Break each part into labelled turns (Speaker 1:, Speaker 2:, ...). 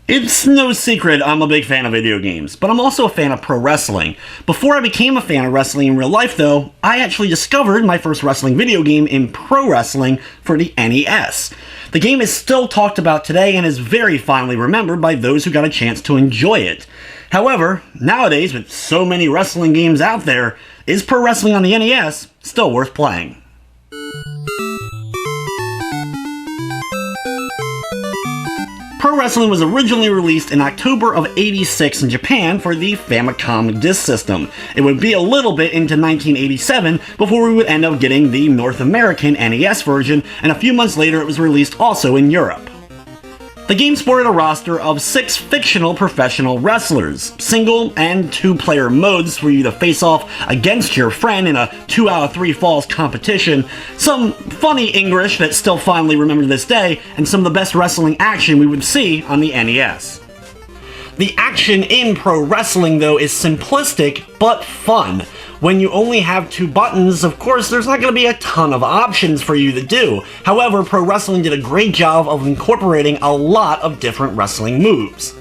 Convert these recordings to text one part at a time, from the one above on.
Speaker 1: It's no secret I'm a big fan of video games, but I'm also a fan of pro wrestling. Before I became a fan of wrestling in real life though, I actually discovered my first wrestling video game in pro wrestling for the NES. The game is still talked about today and is very fondly remembered by those who got a chance to enjoy it. However, nowadays with so many wrestling games out there, is pro wrestling on the NES still worth playing? Pro Wrestling was originally released in October of '86 in Japan for the Famicom disk system. It would be a little bit into 1987 before we would end up getting the North American NES version, and a few months later it was released also in Europe. The game sported a roster of 6 fictional professional wrestlers, single and 2-player modes for you to face off against your friend in a 2 out of 3 falls competition, some funny English that's still fondly remembered to this day, and some of the best wrestling action we would see on the NES. The action in pro wrestling though is simplistic but fun. When you only have 2 buttons, of course there's not going to be a ton of options for you to do. However, pro wrestling did a great job of incorporating a lot of different wrestling moves.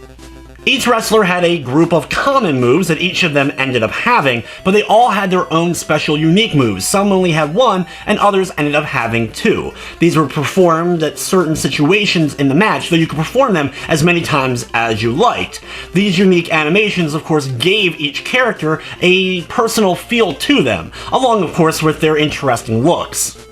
Speaker 1: Each wrestler had a group of common moves that each of them ended up having, but they all had their own special unique moves. Some only had 1, and others ended up having 2. These were performed at certain situations in the match, though you could perform them as many times as you liked. These unique animations, of course, gave each character a personal feel to them, along, of course, with their interesting looks.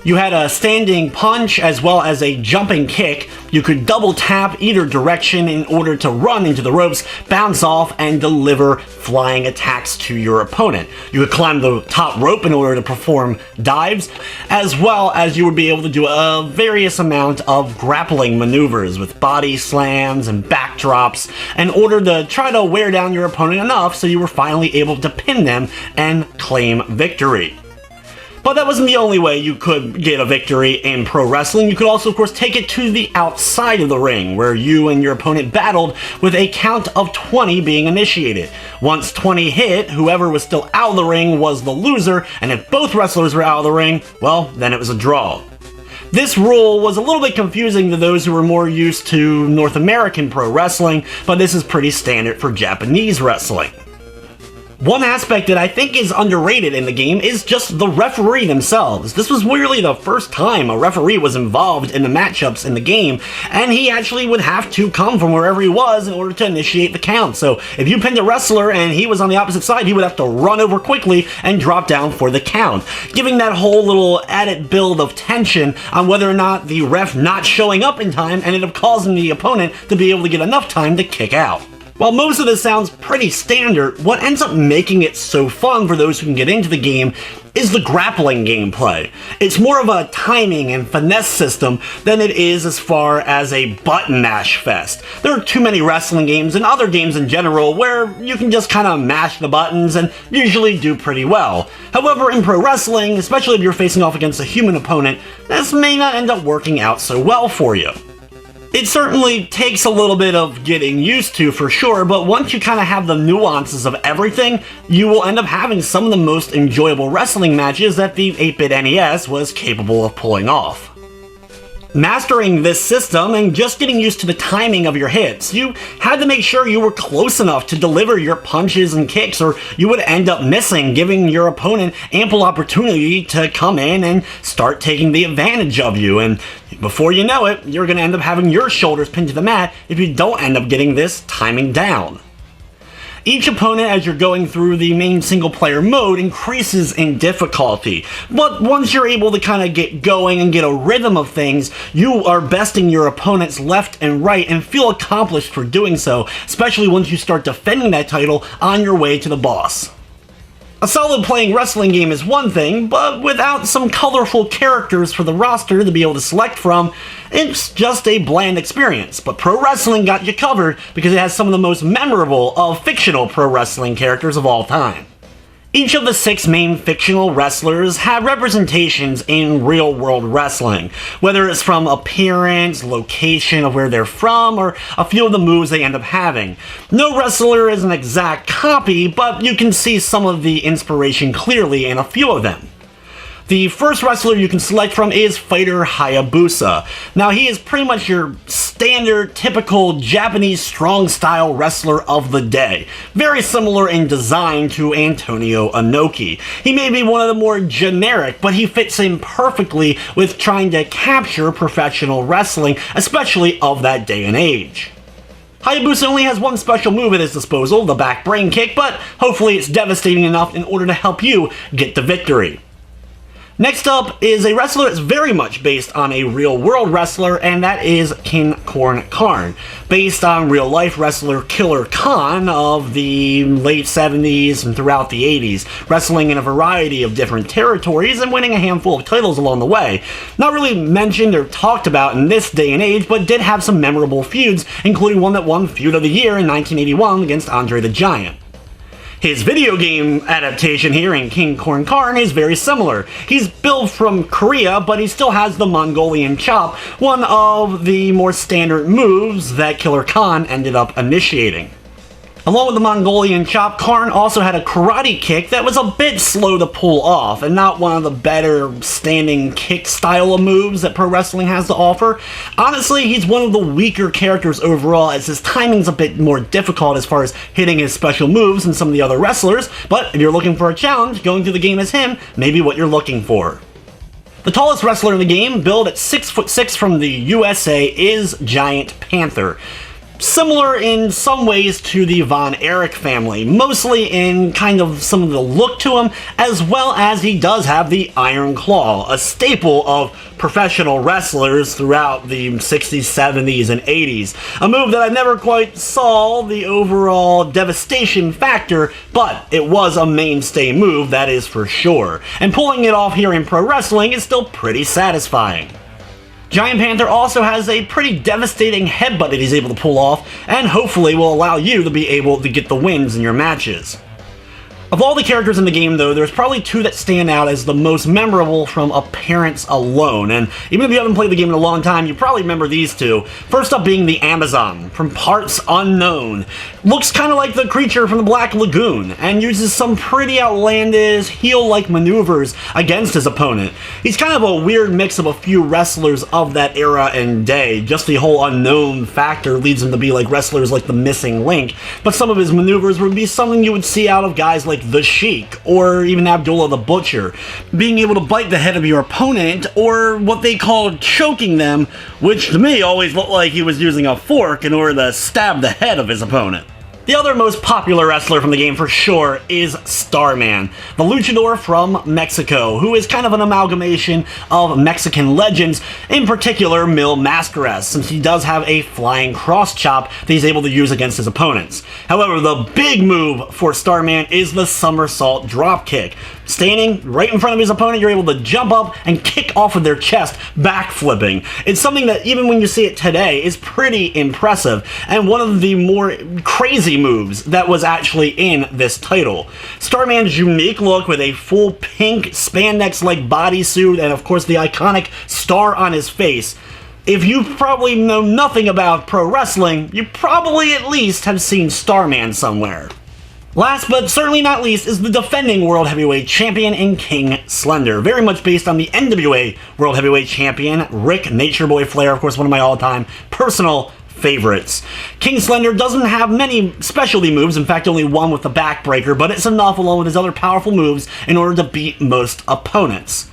Speaker 1: You had a standing punch as well as a jumping kick. You could double tap either direction in order to run into the ropes, bounce off, and deliver flying attacks to your opponent. You could climb the top rope in order to perform dives, as well as you would be able to do a various amount of grappling maneuvers with body slams and backdrops in order to try to wear down your opponent enough so you were finally able to pin them and claim victory. But that wasn't the only way you could get a victory in pro wrestling. You could also, of course, take it to the outside of the ring, where you and your opponent battled with a count of 20 being initiated. Once 20 hit, whoever was still out of the ring was the loser, and if both wrestlers were out of the ring, well, then it was a draw. This rule was a little bit confusing to those who were more used to North American pro wrestling, but this is pretty standard for Japanese wrestling. One aspect that I think is underrated in the game is just the referee themselves. This was really the first time a referee was involved in the matchups in the game, and he actually would have to come from wherever he was in order to initiate the count. So if you pinned a wrestler and he was on the opposite side, he would have to run over quickly and drop down for the count, giving that whole little added build of tension on whether or not the ref not showing up in time ended up causing the opponent to be able to get enough time to kick out. While most of this sounds pretty standard, what ends up making it so fun for those who can get into the game is the grappling gameplay. It's more of a timing and finesse system than it is as far as a button mash fest. There are too many wrestling games and other games in general where you can just kind of mash the buttons and usually do pretty well. However, in pro wrestling, especially if you're facing off against a human opponent, this may not end up working out so well for you. It certainly takes a little bit of getting used to for sure, but once you kind of have the nuances of everything, you will end up having some of the most enjoyable wrestling matches that the 8-bit NES was capable of pulling off. Mastering this system and just getting used to the timing of your hits, you had to make sure you were close enough to deliver your punches and kicks or you would end up missing, giving your opponent ample opportunity to come in and start taking the advantage of you, and before you know it, you're going to end up having your shoulders pinned to the mat if you don't end up getting this timing down. Each opponent, as you're going through the main single-player mode, increases in difficulty, but once you're able to kind of get going and get a rhythm of things, you are besting your opponents left and right and feel accomplished for doing so, especially once you start defending that title on your way to the boss. A solid playing wrestling game is one thing, but without some colorful characters for the roster to be able to select from, it's just a bland experience. But pro wrestling got you covered because it has some of the most memorable of fictional pro wrestling characters of all time. Each of the 6 main fictional wrestlers have representations in real-world wrestling, whether it's from appearance, location of where they're from, or a few of the moves they end up having. No wrestler is an exact copy, but you can see some of the inspiration clearly in a few of them. The first wrestler you can select from is fighter Hayabusa. Now he is pretty much your standard, typical Japanese strong style wrestler of the day. Very similar in design to Antonio Inoki. He may be one of the more generic, but he fits in perfectly with trying to capture professional wrestling, especially of that day and age. Hayabusa only has one special move at his disposal, the back brain kick, but hopefully it's devastating enough in order to help you get the victory. Next up is a wrestler that's very much based on a real-world wrestler, and that is King Cornshaq, based on real-life wrestler Killer Khan of the late 70s and throughout the 80s, wrestling in a variety of different territories and winning a handful of titles along the way. Not really mentioned or talked about in this day and age, but did have some memorable feuds, including one that won Feud of the Year in 1981 against Andre the Giant. His video game adaptation here in King Cornshaq is very similar. He's built from Korea, but he still has the Mongolian chop, one of the more standard moves that Killer Khan ended up initiating. Along with the Mongolian chop, Karn also had a karate kick that was a bit slow to pull off, and not one of the better standing kick style of moves that pro wrestling has to offer. Honestly, he's one of the weaker characters overall, as his timing's a bit more difficult as far as hitting his special moves than some of the other wrestlers, but if you're looking for a challenge, going through the game as him may be what you're looking for. The tallest wrestler in the game, billed at 6'6" from the USA, is Giant Panther. Similar in some ways to the Von Erich family, mostly in kind of some of the look to him, as well as he does have the Iron Claw, a staple of professional wrestlers throughout the 60s, 70s, and 80s. A move that I never quite saw the overall devastation factor, but it was a mainstay move, that is for sure. And pulling it off here in pro wrestling is still pretty satisfying. Giant Panther also has a pretty devastating headbutt that he's able to pull off, and hopefully will allow you to be able to get the wins in your matches. Of all the characters in the game, though, there's probably two that stand out as the most memorable from appearance alone, and even if you haven't played the game in a long time, you probably remember these two. First up being the Amazon, from parts unknown. Looks kind of like the creature from the Black Lagoon, and uses some pretty outlandish heel-like maneuvers against his opponent. He's kind of a weird mix of a few wrestlers of that era and day. Just the whole unknown factor leads him to be like wrestlers like the Missing Link, but some of his maneuvers would be something you would see out of guys like the Sheik, or even Abdullah the Butcher. Being able to bite the head of your opponent, or what they call choking them, which to me always looked like he was using a fork in order to stab the head of his opponent. The other most popular wrestler from the game for sure is Starman, the luchador from Mexico, who is kind of an amalgamation of Mexican legends, in particular Mil Mascaras, since he does have a flying cross chop that he's able to use against his opponents. However, the big move for Starman is the somersault dropkick. Standing right in front of his opponent, you're able to jump up and kick off of their chest, backflipping. It's something that even when you see it today is pretty impressive, and one of the more crazy moves that was actually in this title. Starman's unique look with a full pink spandex-like bodysuit and of course the iconic star on his face. If you probably know nothing about pro wrestling, you probably at least have seen Starman somewhere. Last but certainly not least is the defending World Heavyweight Champion in King Splendor, very much based on the NWA World Heavyweight Champion, Rick Nature Boy Flair, of course one of my all-time personal favorites. King Splendor doesn't have many specialty moves, in fact only one with the backbreaker, but it's enough along with his other powerful moves in order to beat most opponents.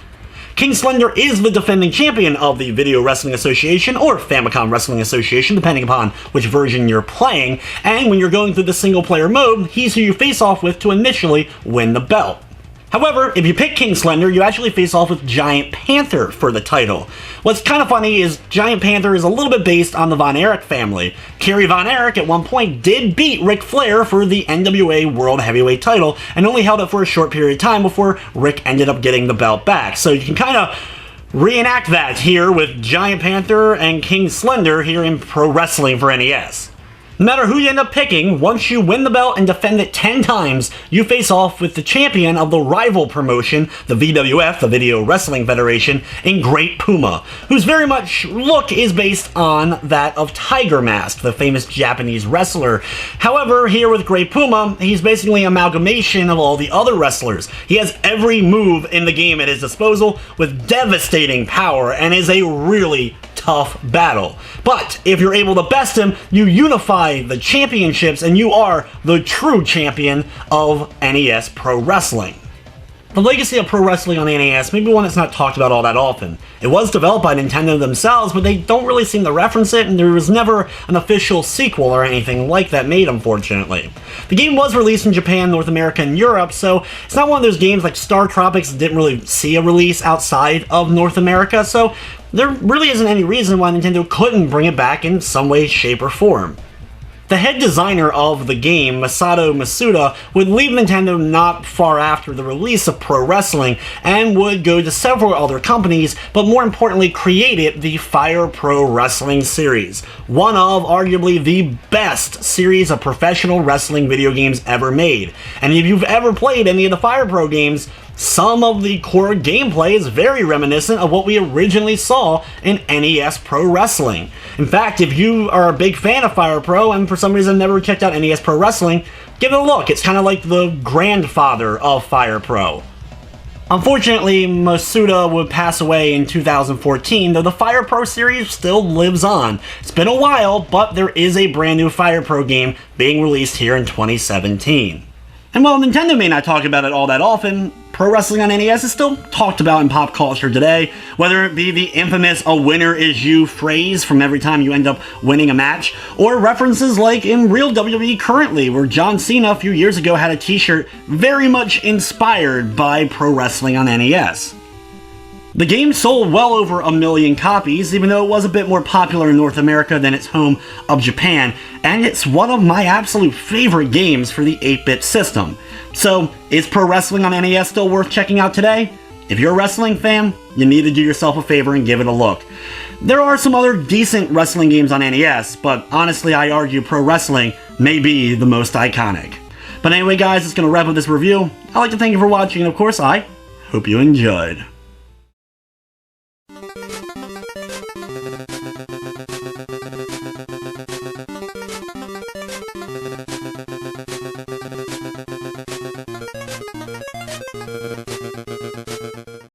Speaker 1: King Splendor is the defending champion of the Video Wrestling Association, or Famicom Wrestling Association, depending upon which version you're playing, and when you're going through the single player mode, he's who you face off with to initially win the belt. However, if you pick King Splendor, you actually face off with Giant Panther for the title. What's kind of funny is Giant Panther is a little bit based on the Von Erich family. Kerry Von Erich at one point did beat Ric Flair for the NWA World Heavyweight title, and only held it for a short period of time before Rick ended up getting the belt back. So you can kind of reenact that here with Giant Panther and King Splendor here in Pro Wrestling for NES. No matter who you end up picking, once you win the belt and defend it 10 times, you face off with the champion of the rival promotion, the VWF, the Video Wrestling Federation, in Great Puma, whose very much look is based on that of Tiger Mask, the famous Japanese wrestler. However, here with Great Puma, he's basically an amalgamation of all the other wrestlers. He has every move in the game at his disposal with devastating power and is a really tough battle. But if you're able to best him, you unify the championships and you are the true champion of NES Pro Wrestling. The legacy of pro wrestling on the NES may be one that's not talked about all that often. It was developed by Nintendo themselves, but they don't really seem to reference it, and there was never an official sequel or anything like that made, unfortunately. The game was released in Japan, North America, and Europe, so it's not one of those games like Star Tropics that didn't really see a release outside of North America, so there really isn't any reason why Nintendo couldn't bring it back in some way, shape, or form. The head designer of the game, Masato Masuda, would leave Nintendo not far after the release of Pro Wrestling and would go to several other companies, but more importantly created the Fire Pro Wrestling series, one of arguably the best series of professional wrestling video games ever made. And if you've ever played any of the Fire Pro games, some of the core gameplay is very reminiscent of what we originally saw in NES Pro Wrestling. In fact, if you are a big fan of Fire Pro and for some reason never checked out NES Pro Wrestling, give it a look. It's kind of like the grandfather of Fire Pro. Unfortunately, Masuda would pass away in 2014, though the Fire Pro series still lives on. It's been a while, but there is a brand new Fire Pro game being released here in 2017. And while Nintendo may not talk about it all that often, pro wrestling on NES is still talked about in pop culture today, whether it be the infamous "a winner is you" phrase from every time you end up winning a match, or references like in real WWE currently, where John Cena a few years ago had a t-shirt very much inspired by pro wrestling on NES. The game sold well over 1 million copies, even though it was a bit more popular in North America than its home of Japan, and it's one of my absolute favorite games for the 8-bit system. So, is pro wrestling on NES still worth checking out today? If you're a wrestling fan, you need to do yourself a favor and give it a look. There are some other decent wrestling games on NES, but honestly I argue pro wrestling may be the most iconic. But anyway guys, that's going to wrap up this review. I'd like to thank you for watching, and of course I hope you enjoyed.